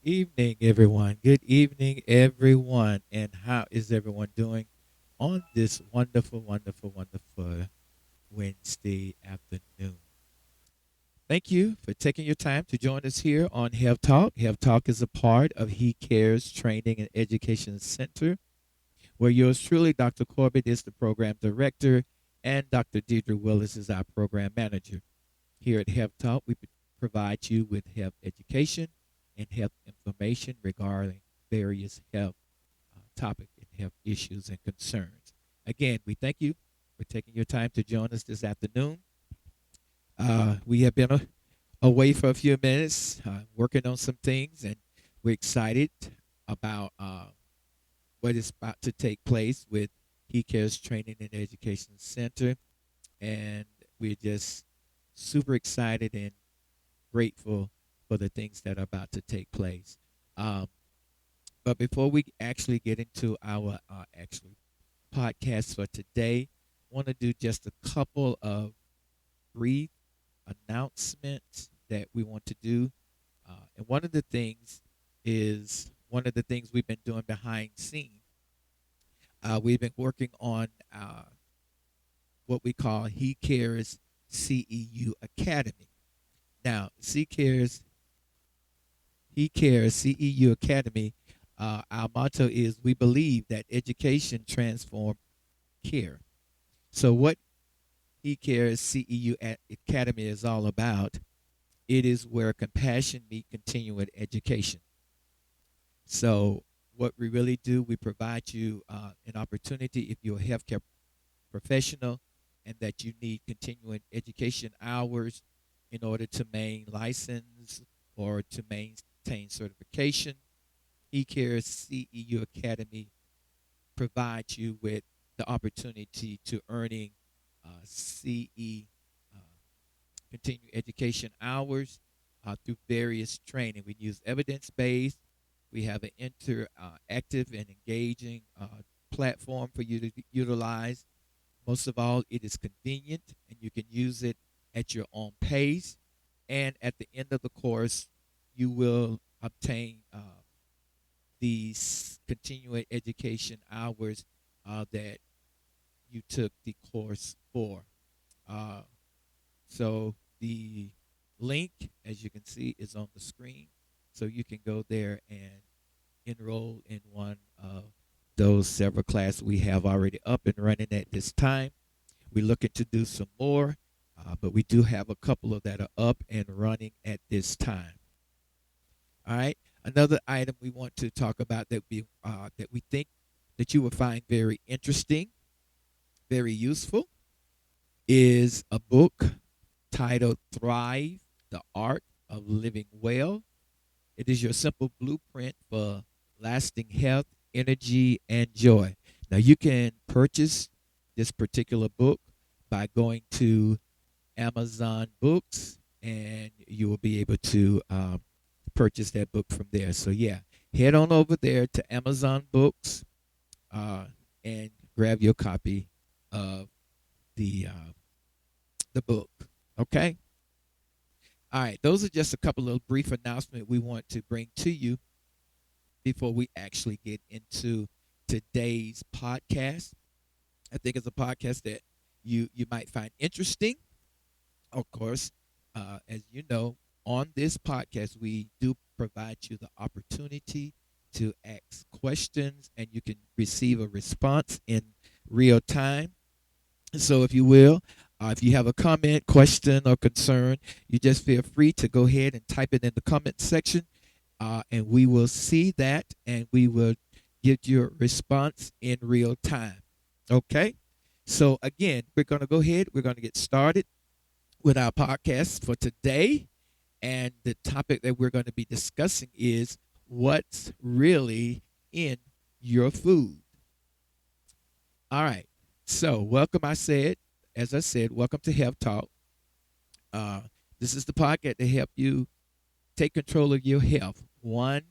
evening, everyone. Good evening, everyone. And how is everyone doing on this wonderful, wonderful, wonderful Wednesday afternoon? Thank you for taking your time to join us here on Health Talk. Health Talk is a part of He Cares Training and Education Center, where yours truly, Dr. Corbett, is the program director, and Dr. Deidre Willis is our program manager. Here at Health Talk, we provide you with health education and health information regarding various health topics and health issues and concerns. Again, we thank you for taking your time to join us this afternoon. We have been away for a few minutes, working on some things, and we're excited about what is about to take place with He Cares Training and Education Center. And we're just super excited and grateful for the things that are about to take place. Um, but before we actually get into our actually podcast for today, I want to do just a couple of brief announcements that we want to do. And one of the things is one of the things we've been doing behind scenes. We've been working on what we call He Cares CEU Academy. Now, He Cares CEU Academy. Our motto is we believe that education transforms care. So, what He Cares CEU Academy is all about, it is where compassion meets continuing education. So, what we really do, we provide you an opportunity if you're a healthcare professional and that you need continuing education hours in order to maintain license or to maintain certification. eCare's CEU Academy provides you with the opportunity to earning CE uh, continuing education hours through various training. We use evidence based. We have an interactive and engaging platform for you to utilize. Most of all, it is convenient and you can use it at your own pace. And at the end of the course, you will obtain these continuing education hours that you took the course for. Uh, so the link, as you can see, is on the screen. So you can go there and enroll in one of those several classes we have already up and running at this time. We're looking to do some more, but we do have a couple of that are up and running at this time. All right. Another item we want to talk about that we think that you will find very interesting, very useful, is a book titled "Thrive: The Art of Living Well." It is your simple blueprint for lasting health, energy, and joy. Now you can purchase this particular book by going to Amazon Books, and you will be able to purchase that book from there. So yeah, head on over there to Amazon Books uh, and grab your copy of the book. Okay. All right. Those are just a couple of brief announcements we want to bring to you before we actually get into today's podcast. I think it's a podcast that you might find interesting. Of course, as you know, on this podcast, we do provide you the opportunity to ask questions and you can receive a response in real time. So, if you will, if you have a comment, question, or concern, you just feel free to go ahead and type it in the comment section, and we will see that and we will give you a response in real time. Okay? So, again, we're going to go ahead, we're going to get started with our podcast for today. And the topic that we're going to be discussing is what's really in your food. All right. So, welcome. As I said, welcome to Health Talk. Uh, this is the podcast to help you take control of your health, one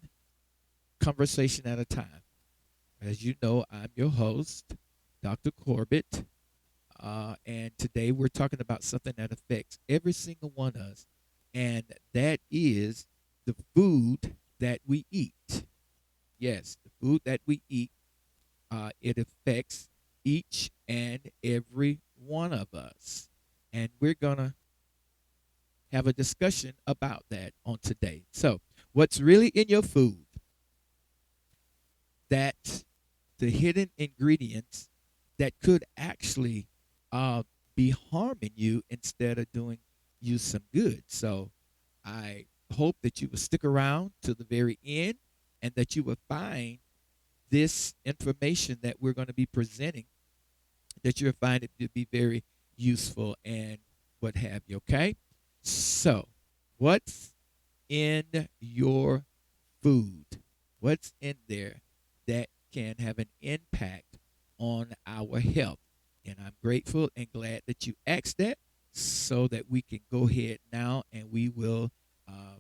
conversation at a time. As you know, I'm your host, Dr. Corbett. And today we're talking about something that affects every single one of us, and that is the food that we eat. Yes, the food that we eat, it affects each and every one of us. And we're going to have a discussion about that on today. So, what's really in your food that the hidden ingredients that could actually uh, be harming you instead of doing you some good? So, I hope that you will stick around to the very end and that you will find this information that we're going to be presenting, that you'll find it to be very useful and what have you, okay? So, what's in your food? What's in there that can have an impact on our health? And I'm grateful and glad that you asked that so that we can go ahead now and we will uh,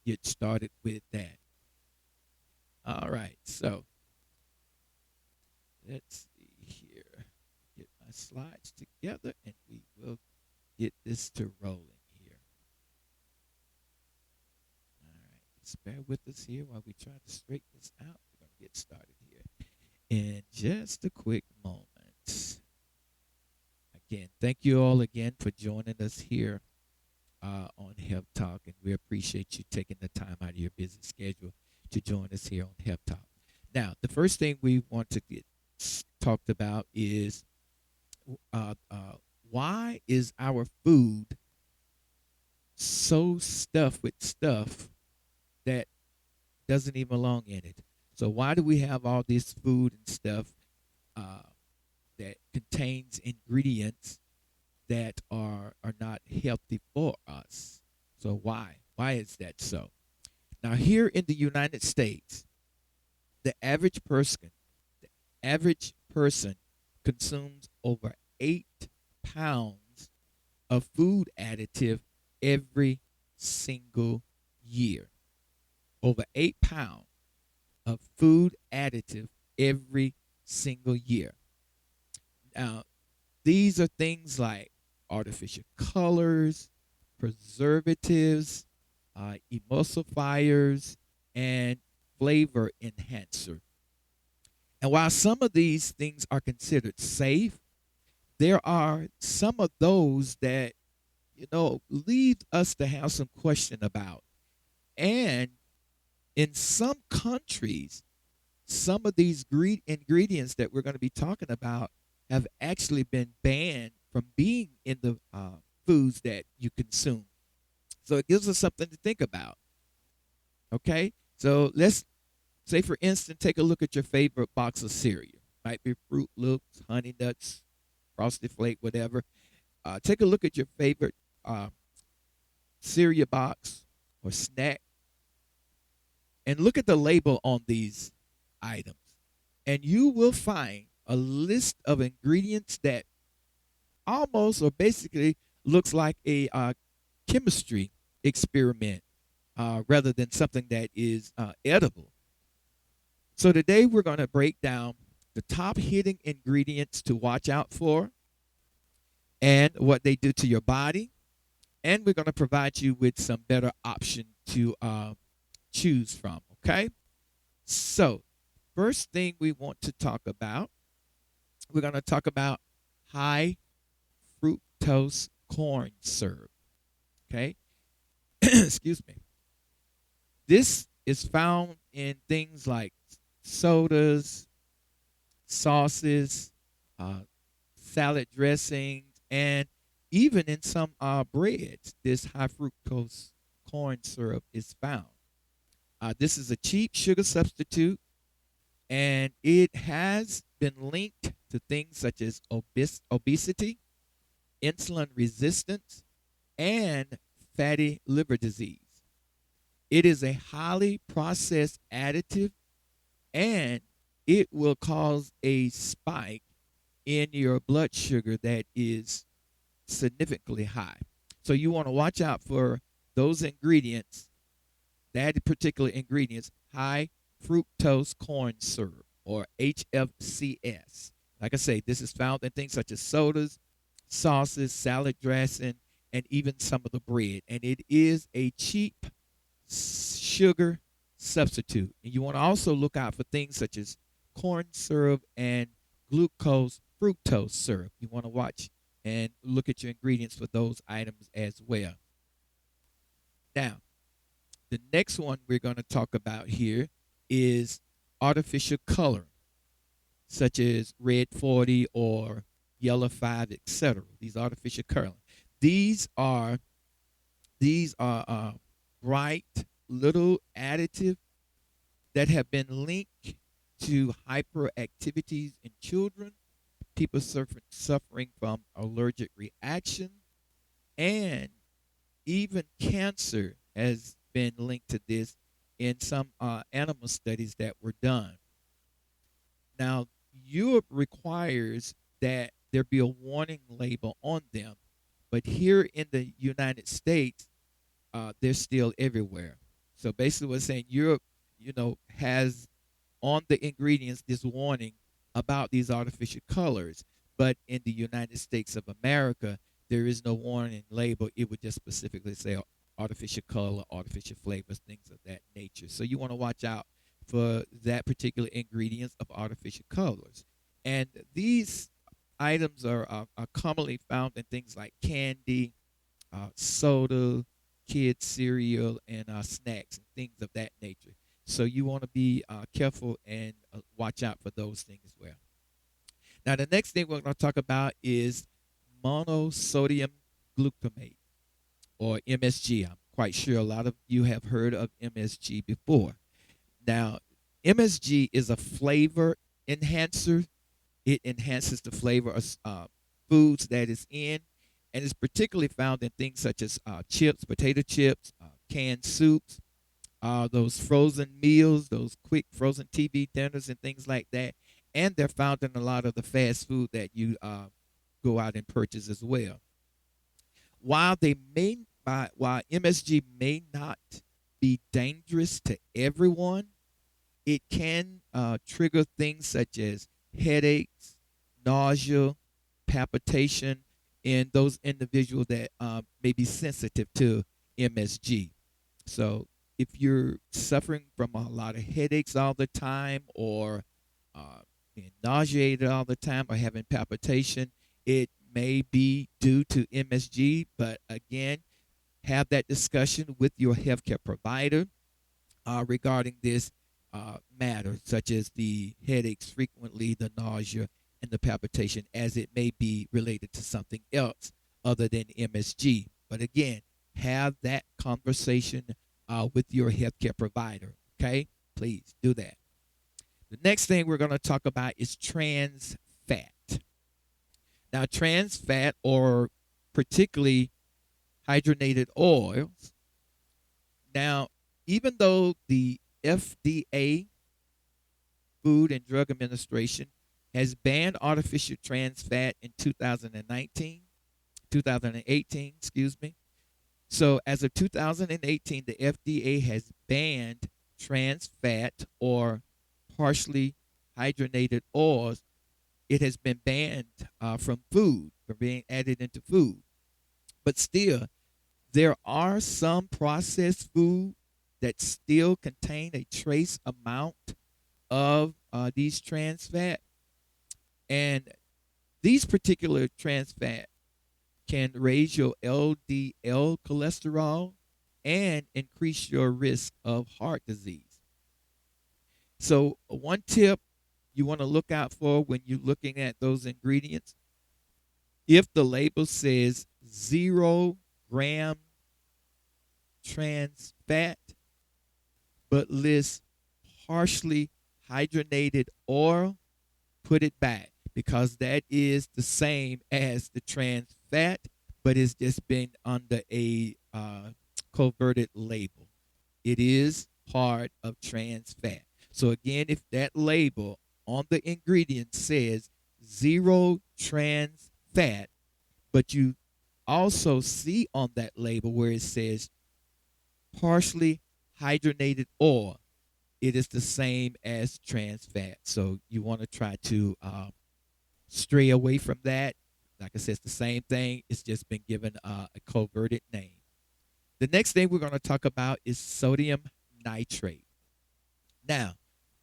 get started with that. All right, so let's see here. Get my slides together and we will get this to rolling here. All right, just bear with us here while we try to straighten this out. We're going to get started here in just a quick moment. Again, thank you all again for joining us here on Health Talk, and we appreciate you taking the time out of your busy schedule to join us here on Health Talk. Now, the first thing we want to get talked about is uh, uh, why is our food so stuffed with stuff that doesn't even belong in it? So why do we have all this food and stuff uh, that contains ingredients that are not healthy for us? So why? Why is that so? Now here in the United States, the the average person consumes over 8 pounds of food additive every single year. Over 8 pounds of food additive every single year. Now, these are things like artificial colors, preservatives, emulsifiers, and flavor enhancer. And while some of these things are considered safe, there are some of those that, leave us to have some question about. And in some countries, some of these ingredients that we're going to be talking about have actually been banned from being in the foods that you consume. So it gives us something to think about. Okay, so let's say, for instance, take a look at your favorite box of cereal. Might be Fruit Loops, Honey Nuts, Frosted Flake, whatever. Take a look at your favorite uh, cereal box or snack and look at the label on these items. And you will find a list of ingredients that almost or basically looks like a chemistry experiment rather than something that is edible. So today we're going to break down the top hidden ingredients to watch out for and what they do to your body. And we're going to provide you with some better option to choose from. Okay. So, first thing we want to talk about, we're going to talk about high fructose corn syrup. Okay. Excuse me. This is found in things like sodas, sauces, uh, salad dressings, and even in some breads. This high fructose corn syrup is found. This is a cheap sugar substitute, and it has been linked to things such as obesity, insulin resistance, and fatty liver disease. It is a highly processed additive, and it will cause a spike in your blood sugar that is significantly high. So you want to watch out for those ingredients, that particular ingredients, high fructose corn syrup or HFCS. Like I say, this is found in things such as sodas, sauces, salad dressing, and even some of the bread. And it is a cheap sugar substitute. And you want to also look out for things such as corn syrup and glucose fructose syrup. You want to watch and look at your ingredients for those items as well. Now, the next one we're going to talk about here is artificial coloring, such as red 40 or yellow 5, etc. These artificial coloring. These are these are bright little additives that have been linked to hyperactivities in children, people suffering from allergic reaction, and even cancer has been linked to this in some animal studies that were done. Now, Europe requires that there be a warning label on them, but here in the United States, they're still everywhere. So basically, what's saying Europe, has on the ingredients this warning about these artificial colors, but in the United States of America, there is no warning label. It would just specifically say artificial color, artificial flavors, things of that nature. So you want to watch out for that particular ingredients of artificial colors. And these items are commonly found in things like candy, soda, kids cereal, and snacks and things of that nature. So you want to be careful and watch out for those things as well. Now, the next thing we're going to talk about is monosodium glutamate, or MSG. I'm quite sure a lot of you have heard of MSG before. Now, MSG is a flavor enhancer. It enhances the flavor of foods that it's in, and it's particularly found in things such as chips, potato chips, canned soups, those frozen meals, those quick frozen TV dinners, and things like that. And they're found in a lot of the fast food that you go out and purchase as well. While MSG may not be dangerous to everyone, it can trigger things such as headaches, nausea, palpitation in those individuals that may be sensitive to MSG. So if you're suffering from a lot of headaches all the time, or being nauseated all the time, or having palpitation, it may be due to MSG. But again, have that discussion with your healthcare provider regarding this matter, such as the headaches frequently, the nausea, and the palpitation, as it may be related to something else other than MSG. But again, have that conversation with your healthcare provider. Okay, please do that. The next thing we're going to talk about is trans fat. Now, trans fat, or particularly hydrogenated oils. Now, even though the FDA, Food and Drug Administration, has banned artificial trans fat in 2018, excuse me. So as of 2018, the FDA has banned trans fat, or partially hydrogenated oils. It has been banned from food, from being added into food. But still, there are some processed food that still contain a trace amount of these trans fat. And these particular trans fat can raise your LDL cholesterol and increase your risk of heart disease. So one tip you want to look out for when you're looking at those ingredients, if the label says 0 gram trans fat, but lists partially hydrogenated oil, put it back, because that is the same as the trans fat, but it's just been under a coverted label. It is part of trans fat. So again, if that label on the ingredient says 0 trans fat, but you also see on that label where it says partially hydrogenated oil, it is the same as trans fat. So you want to try to stray away from that. Like I said, it's the same thing. It's just been given a coverted name. The next thing we're going to talk about is sodium nitrate. Now,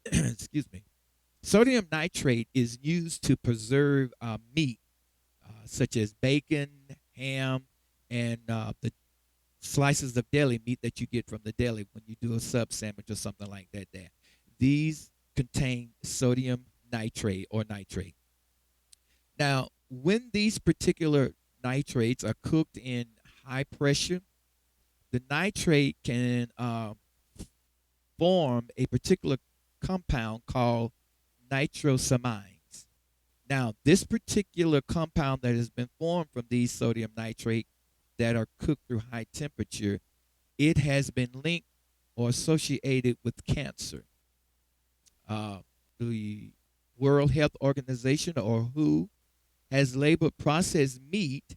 excuse me. Sodium nitrate is used to preserve meat, such as bacon, ham, and the slices of deli meat that you get from the deli when you do a sub sandwich or something like that. There, these contain sodium nitrate or nitrate. Now, when these particular nitrates are cooked in high pressure, the nitrate can form a particular compound called nitrosamines. Now, this particular compound that has been formed from these sodium nitrate that are cooked through high temperature, it has been linked or associated with cancer. Uh, the World Health Organization, or WHO, has labeled processed meat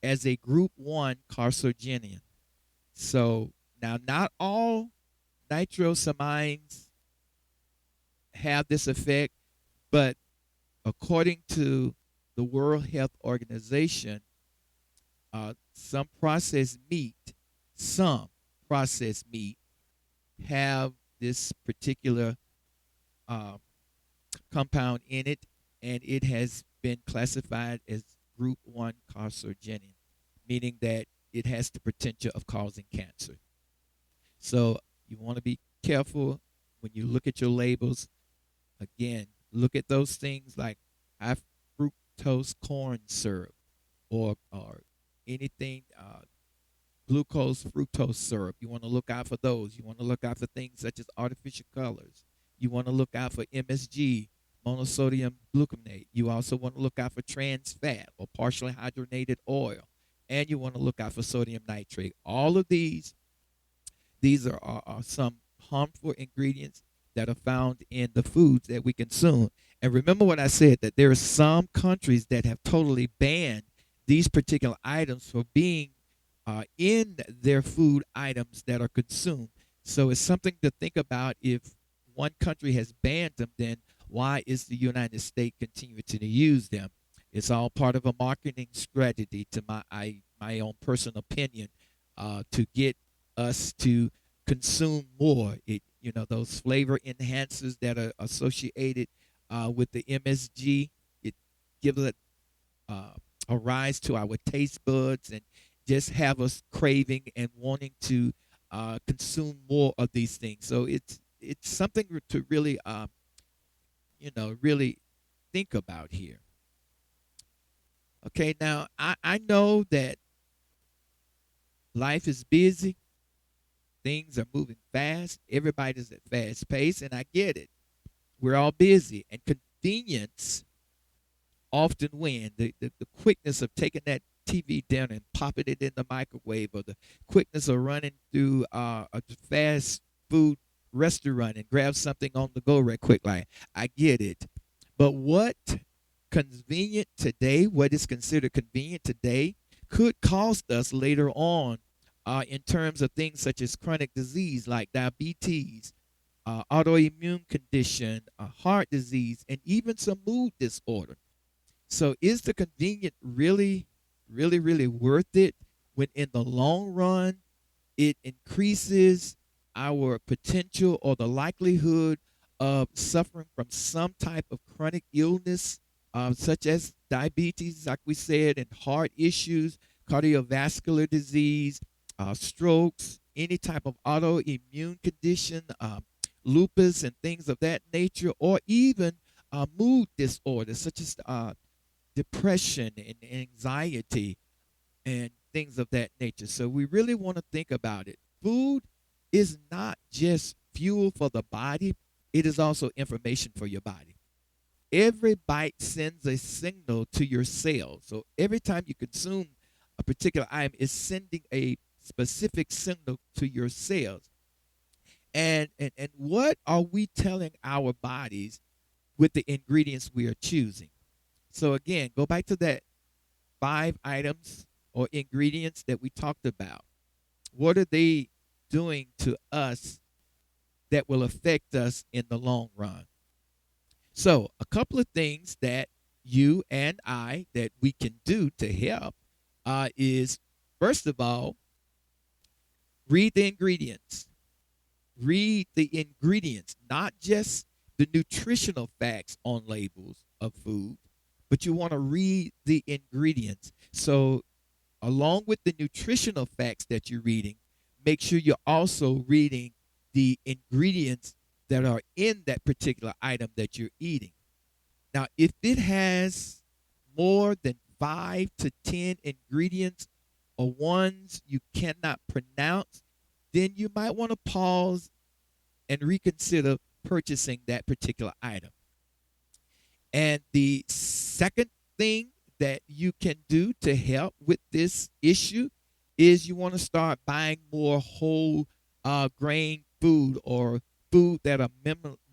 as a group 1 carcinogen. So now, not all nitrosamines have this effect, but according to the World Health Organization, some some processed meat have this particular uh, compound in it, and it has been classified as group 1 carcinogen, meaning that it has the potential of causing cancer. So you want to be careful when you look at your labels. Again, look at those things like high fructose corn syrup or anything glucose fructose syrup. You want to look out for those. You want to look out for things such as artificial colors. You want to look out for MSG, monosodium gluconate. You also want to look out for trans fat or partially hydrogenated oil. And you want to look out for sodium nitrate. All of these are some harmful ingredients that are found in the foods that we consume. And remember what I said, that there are some countries that have totally banned these particular items for being in their food items that are consumed. So it's something to think about. If one country has banned them, then why is the United States continuing to use them? It's all part of a marketing strategy, to my own personal opinion, to get us to consume more. Those flavor enhancers that are associated with the MSG. It gives it uh, a rise to our taste buds and just have us craving and wanting to consume more of these things. So it's something to really really think about here. Okay, now I know that life is busy, things are moving fast, everybody's at fast pace, and I get it. We're all busy, and convenience often win. The quickness of taking that TV down and popping it in the microwave, or the quickness of running through a fast food restaurant and grab something on the go right quick. Like, I get it. But what is considered convenient today could cost us later on in terms of things such as chronic disease like diabetes, autoimmune condition, heart disease, and even some mood disorder. So is the convenient really, really, really worth it when in the long run it increases our potential or the likelihood of suffering from some type of chronic illness, such as diabetes, like we said, and heart issues, cardiovascular disease, strokes, any type of autoimmune condition, lupus, and things of that nature, or even mood disorders such as depression and anxiety and things of that nature. So we really want to think about it. Food is not just fuel for the body, it is also information for your body. Every bite sends a signal to your cells. So every time you consume a particular item, it's sending a specific signal to your cells. And what are we telling our bodies with the ingredients we are choosing? So again, go back to that 5 items or ingredients that we talked about. What are they doing to us that will affect us in the long run? So, a couple of things that you and I that we can do to help is, first of all, read the ingredients. read the ingredients, not just the nutritional facts on labels of food, but you want to read the ingredients. So, along with the nutritional facts that you're reading, make sure you're also reading the ingredients that are in that particular item that you're eating. Now, if it has more than 5 to 10 ingredients or ones you cannot pronounce, then you might want to pause and reconsider purchasing that particular item. And the second thing that you can do to help with this issue is you want to start buying more whole grain food or food that are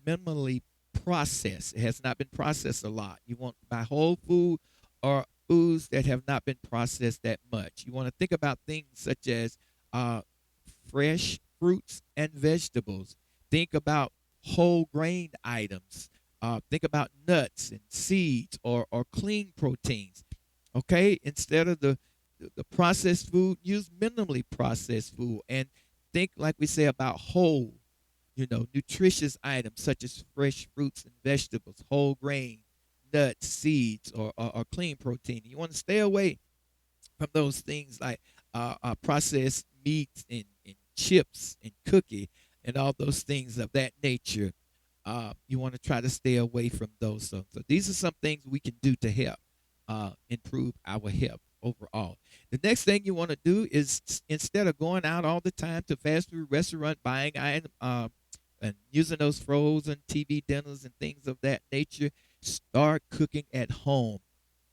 minimally processed. It has not been processed a lot. You want to buy whole food or foods that have not been processed that much. You want to think about things such as uh, fresh fruits and vegetables. Think about whole grain items. Think about nuts and seeds or clean proteins. Okay, instead of the processed food, use minimally processed food and think like we say about whole, nutritious items such as fresh fruits and vegetables, whole grain, nuts, seeds, or clean protein. You want to stay away from those things like processed meats and chips and cookie and all those things of that nature. You want to try to stay away from those. So these are some things we can do to help improve our health overall. The next thing you want to do is instead of going out all the time to fast food restaurant buying item and using those frozen TV dinners and things of that nature, start cooking at home.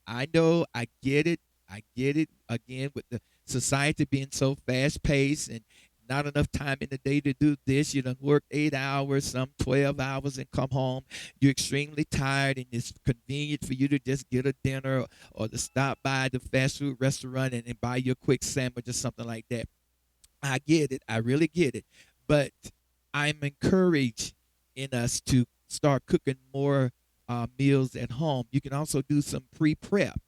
I know, I get it. I get it again with the society being so fast paced and not enough time in the day to do this. You don't work 8 hours, some 12 hours, and come home. You're extremely tired, and it's convenient for you to just get a dinner or to stop by the fast food restaurant and buy your quick sandwich or something like that. I get it. I really get it. But I'm encouraged in us to start cooking more meals at home. You can also do some pre-prep.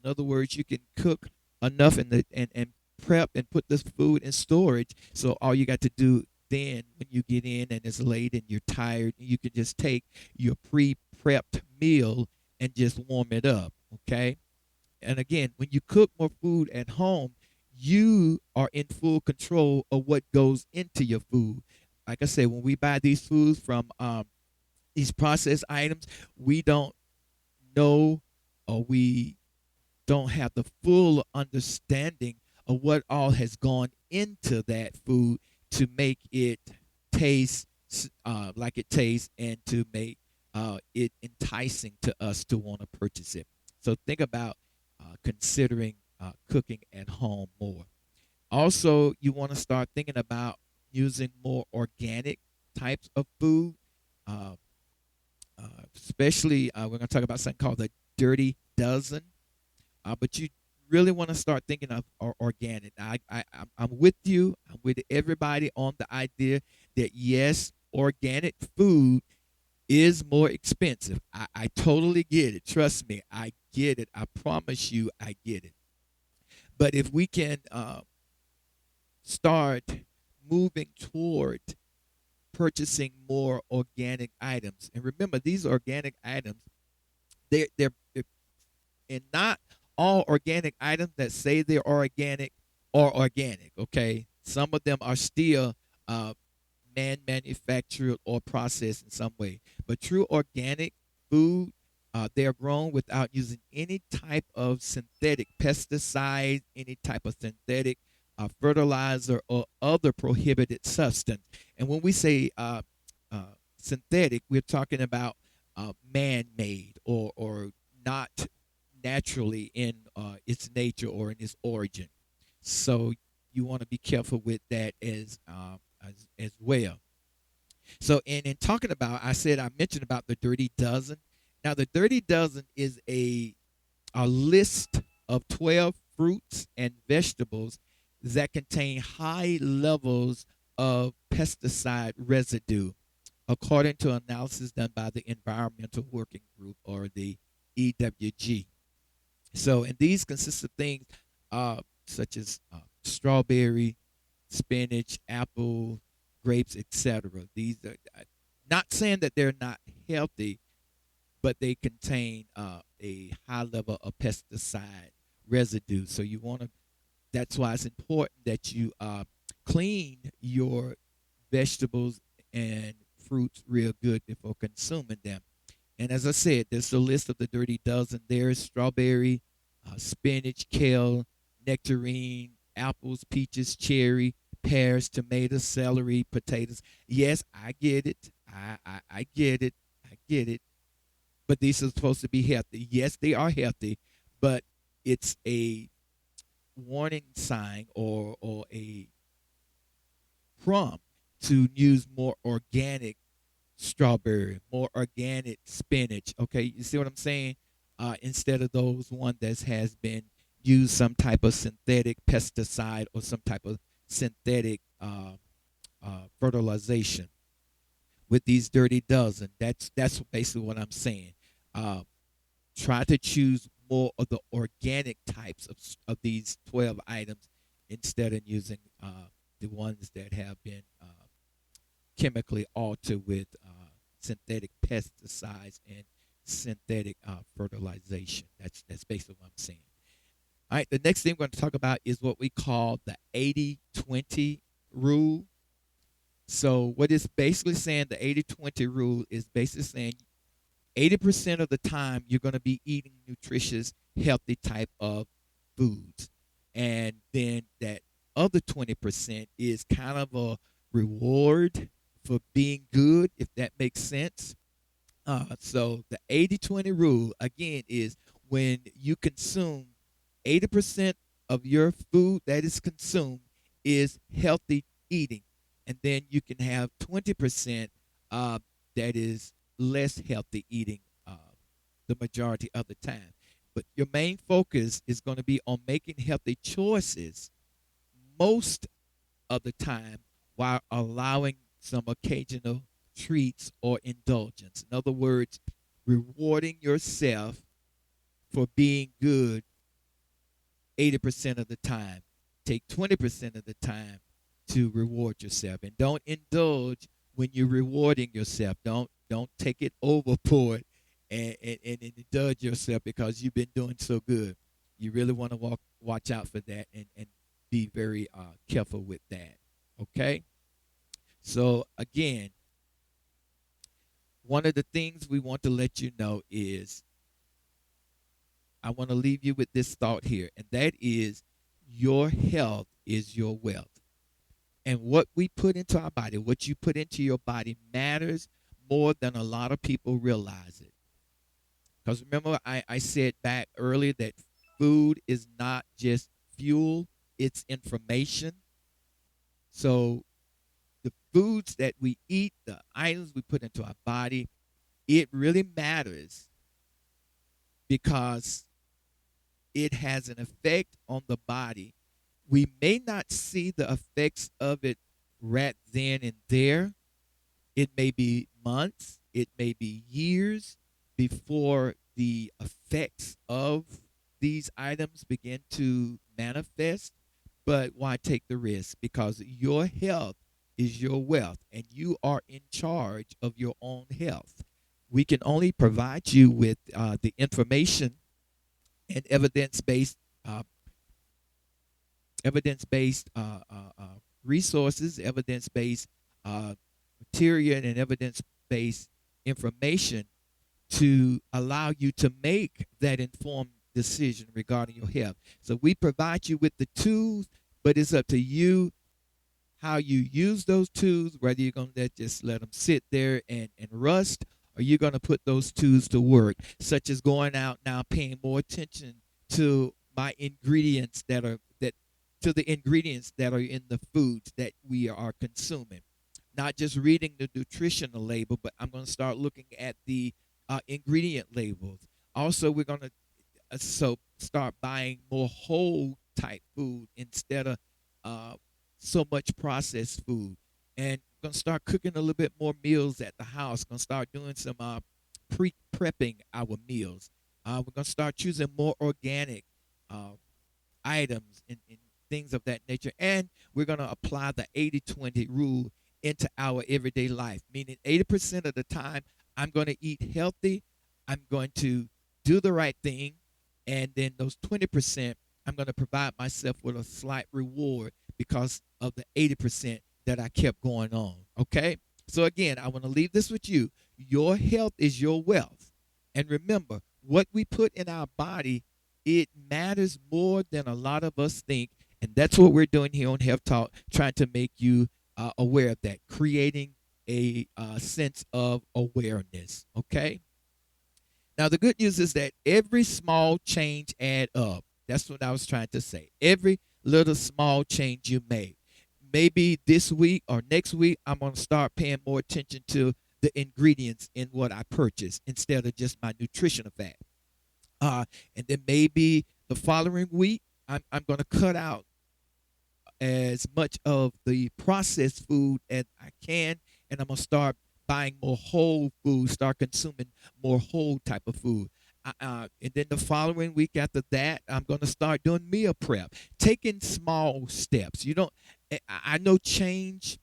In other words, you can cook enough and prep and put this food in storage. So all you got to do then when you get in and it's late and you're tired, you can just take your pre-prepped meal and just warm it up. Okay. And again, when you cook more food at home, you are in full control of what goes into your food. Like I said, when we buy these foods from these processed items, we don't know or we don't have the full understanding of what all has gone into that food to make it taste like it tastes and to make it enticing to us to want to purchase it. So think about considering cooking at home more. Also, you want to start thinking about using more organic types of food. Uh, Especially, we're going to talk about something called the Dirty Dozen. But you really want to start thinking of organic. I'm with you. I'm with everybody on the idea that yes, organic food is more expensive. I totally get it. Trust me, I get it. I promise you, I get it. But if we can start moving toward purchasing more organic items, and remember, these organic items, they're and not all organic items that say they're organic are organic. Okay, some of them are still uh, man manufactured or processed in some way. But true organic food, they are grown without using any type of synthetic pesticide, any type of synthetic fertilizer, or other prohibited substance. And when we say synthetic, we're talking about man made or not naturally in its nature or in its origin. So you want to be careful with that as well. So, and in talking about, I mentioned about the Dirty Dozen. Now, the Dirty Dozen is a list of 12 fruits and vegetables that contain high levels of pesticide residue, according to analysis done by the Environmental Working Group or the EWG. So, and these consist of things such as strawberry, spinach, apple, grapes, etc. These are not saying that they're not healthy, but they contain a high level of pesticide residue. So you want to. That's why it's important that you clean your vegetables and fruits real good before consuming them. And as I said, there's a list of the dirty dozen. There's strawberry, spinach, kale, nectarine, apples, peaches, cherry, pears, tomatoes, celery, potatoes. Yes, I get it. I get it. I get it. But these are supposed to be healthy. Yes, they are healthy, but it's a warning sign or a prompt to use more organic strawberry, more organic spinach. Okay, you see what I'm saying? Instead of those one that has been used some type of synthetic pesticide or some type of synthetic fertilization with these dirty dozen. That's basically what I'm saying. Uh, Try to choose more of the organic types of these 12 items instead of using the ones that have been chemically altered with synthetic pesticides and synthetic fertilization. That's basically what I'm saying. All right, the next thing we're going to talk about is what we call the 80-20 rule. So, what it's basically saying, the 80-20 rule is basically saying 80% of the time you're going to be eating nutritious, healthy type of foods. And then that other 20% is kind of a reward for being good, if that makes sense. So the 80-20 rule, again, is when you consume 80% of your food that is consumed is healthy eating. And then you can have 20% that is less healthy eating the majority of the time. But your main focus is going to be on making healthy choices most of the time while allowing some occasional treats or indulgence. In other words, rewarding yourself for being good 80% of the time. Take 20% of the time to reward yourself, and don't indulge when you're rewarding yourself. Don't take it overboard and indulge yourself because you've been doing so good. You really want to watch out for that and be very careful with that. Okay? So again, one of the things we want to let you know is I want to leave you with this thought here, and that is your health is your wealth. And what we put into our body, what you put into your body, matters more than a lot of people realize it. Because remember, I said back earlier that food is not just fuel, it's information. So the foods that we eat, the items we put into our body, it really matters because it has an effect on the body. We may not see the effects of it right then and there. It may be months, it may be years before the effects of these items begin to manifest. But why take the risk? Because your health is your wealth and you are in charge of your own health. We can only provide you with the information and uh, evidence-based resources, evidence-based material, and evidence-based information to allow you to make that informed decision regarding your health. So we provide you with the tools, but it's up to you how you use those tools, whether you're going to just let them sit there and rust, or you're going to put those tools to work, such as going out now, paying more attention to my ingredients to the ingredients that are in the foods that we are consuming. Not just reading the nutritional label, but I'm going to start looking at the ingredient labels. Also, we're going to start buying more whole type food instead of uh, so much processed food, and gonna start cooking a little bit more meals at the house. Gonna start doing some pre-prepping our meals. We're gonna start choosing more organic uh, items and things of that nature, and we're gonna apply the 80-20 rule into our everyday life. Meaning 80% of the time, I'm going to eat healthy, I'm going to do the right thing, and then those 20%, I'm going to provide myself with a slight reward because of the 80% that I kept going on. Okay? So, again, I want to leave this with you. Your health is your wealth. And remember, what we put in our body, it matters more than a lot of us think. And that's what we're doing here on Health Talk, trying to make you aware of that, creating a sense of awareness. Okay? Now, the good news is that every small change add up. That's what I was trying to say. Every little small change you make. Maybe this week or next week, I'm going to start paying more attention to the ingredients in what I purchase instead of just my nutritional fact. And then maybe the following week, I'm going to cut out as much of the processed food as I can, and I'm gonna start buying more whole food, start consuming more whole type of food. And then the following week after that, I'm gonna start doing meal prep, taking small steps. You don't, I know change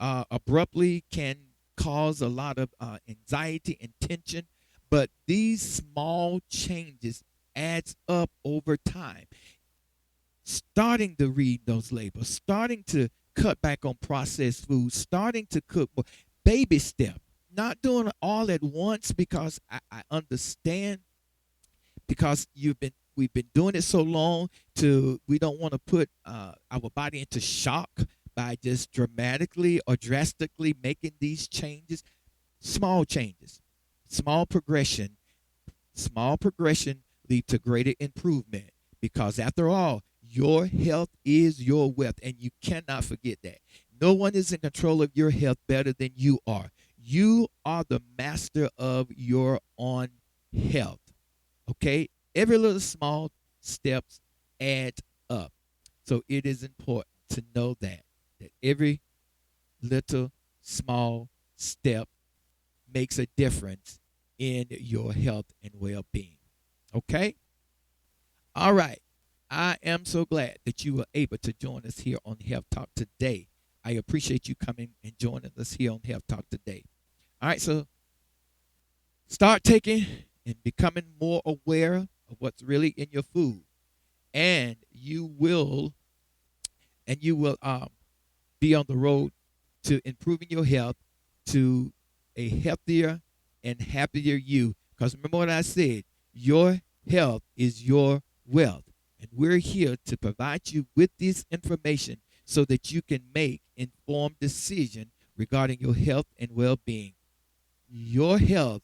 abruptly can cause a lot of anxiety and tension, but these small changes adds up over time, starting to read those labels, starting to cut back on processed food, starting to cook more. Baby step, not doing it all at once because I understand because we've been doing it so long to we don't want to put our body into shock by just dramatically or drastically making these changes. Small changes, small progression, small progression lead to greater improvement because after all, your health is your wealth and you cannot forget that. No one is in control of your health better than you are. You are the master of your own health. Okay? Every little small steps add up. So it is important to know that every little small step makes a difference in your health and well-being. Okay? All right. I am so glad that you were able to join us here on Health Talk today. I appreciate you coming and joining us here on Health Talk today. All right, so start taking and becoming more aware of what's really in your food, and you will be on the road to improving your health to a healthier and happier you. Because remember what I said, your health is your wealth. And we're here to provide you with this information so that you can make informed decision regarding your health and well-being. Your health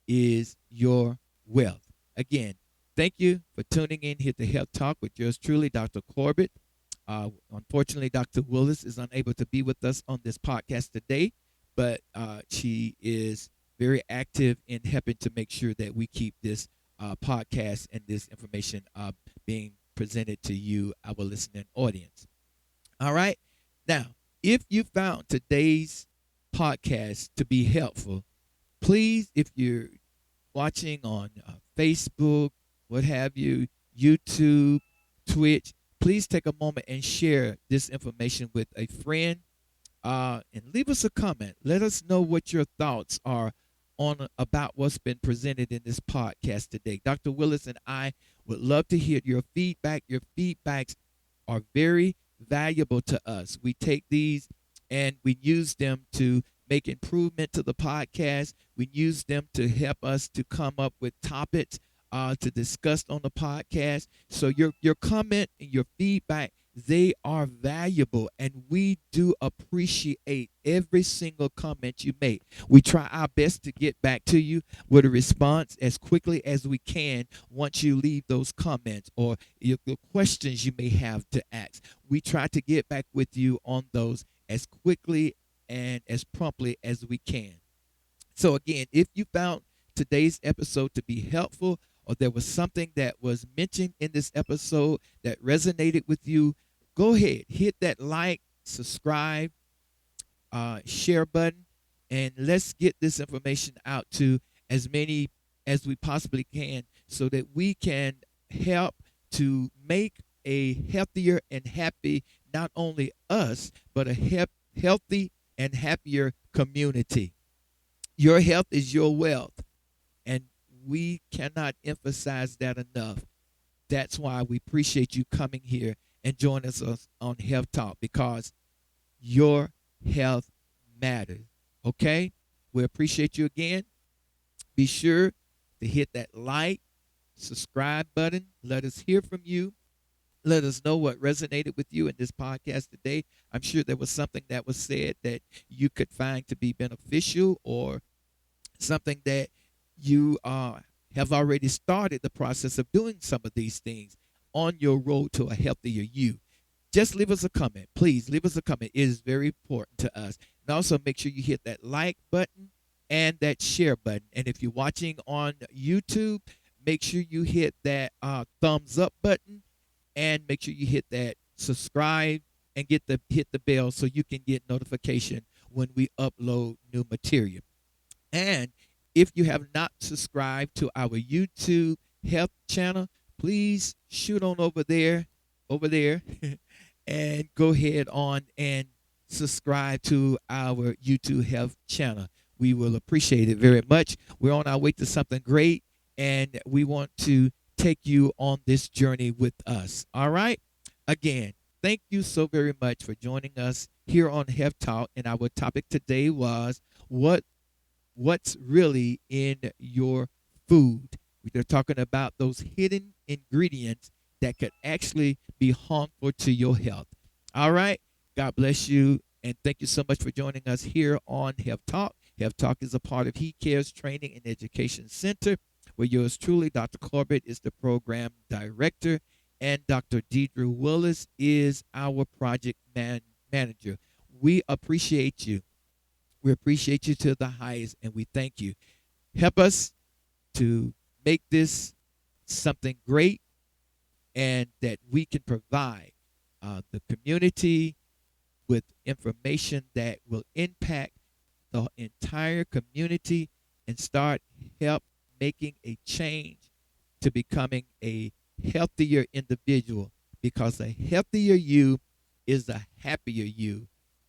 is your wealth. Again, thank you for tuning in here to Health Talk with yours truly, Dr. Corbett. Unfortunately, Dr. Willis is unable to be with us on this podcast today, but she is very active in helping to make sure that we keep this podcast and this information being presented to you, our listening audience. All right. Now, if you found today's podcast to be helpful, please, if you're watching on Facebook, what have you, YouTube, Twitch, please take a moment and share this information with a friend and leave us a comment. Let us know what your thoughts are on about what's been presented in this podcast today. Dr. Willis and I would love to hear your feedback. Your feedbacks are very valuable to us. We take these and we use them to make improvement to the podcast. We use them to help us to come up with topics to discuss on the podcast. So your comment and your feedback, they are valuable, and we do appreciate every single comment you make. We try our best to get back to you with a response as quickly as we can once you leave those comments or the questions you may have to ask. We try to get back with you on those as quickly and as promptly as we can. So again, if you found today's episode to be helpful, or there was something that was mentioned in this episode that resonated with you, go ahead, hit that like, subscribe, share button, and let's get this information out to as many as we possibly can so that we can help to make a healthier and happy, not only us, but a healthy and happier community. Your health is your wealth, and we cannot emphasize that enough. That's why we appreciate you coming here and joining us on Health Talk, because your health matters. Okay? We appreciate you again. Be sure to hit that like, subscribe button. Let us hear from you. Let us know what resonated with you in this podcast today. I'm sure there was something that was said that you could find to be beneficial, or something that you have already started the process of doing some of these things on your road to a healthier you. Just leave us a comment. Please leave us a comment. It is very important to us. And also make sure you hit that like button and that share button. And if you're watching on YouTube, make sure you hit that thumbs up button, and make sure you hit that subscribe and hit the bell so you can get notification when we upload new material. And if you have not subscribed to our YouTube health channel, please shoot on over there, and go ahead on and subscribe to our YouTube health channel. We will appreciate it very much. We're on our way to something great, and we want to take you on this journey with us. All right? Again, thank you so very much for joining us here on Health Talk. And our topic today was what's really in your food. We're talking about those hidden ingredients that could actually be harmful to your health. All right. God bless you. And thank you so much for joining us here on Health Talk. Health Talk is a part of He Cares Training and Education Center, where yours truly, Dr. Corbett, is the program director, and Dr. Deidre Willis is our project manager. We appreciate you. We appreciate you to the highest, and we thank you. Help us to make this something great, and that we can provide the community with information that will impact the entire community and start help making a change to becoming a healthier individual, because a healthier you is a happier you.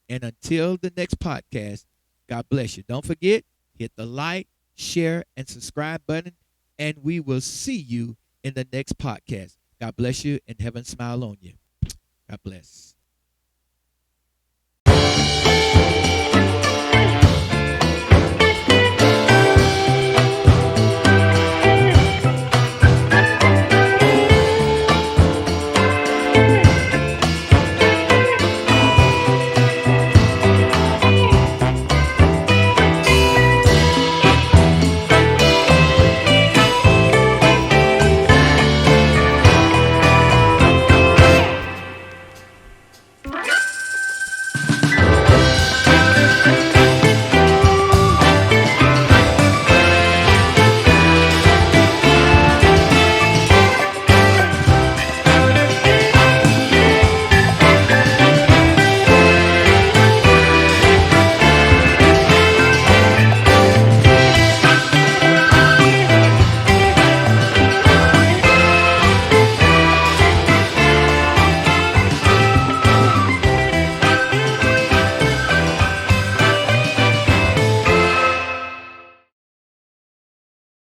And until the next podcast, God bless you. Don't forget, hit the like, share, and subscribe button, and we will see you in the next podcast. God bless you, and heaven smile on you. God bless.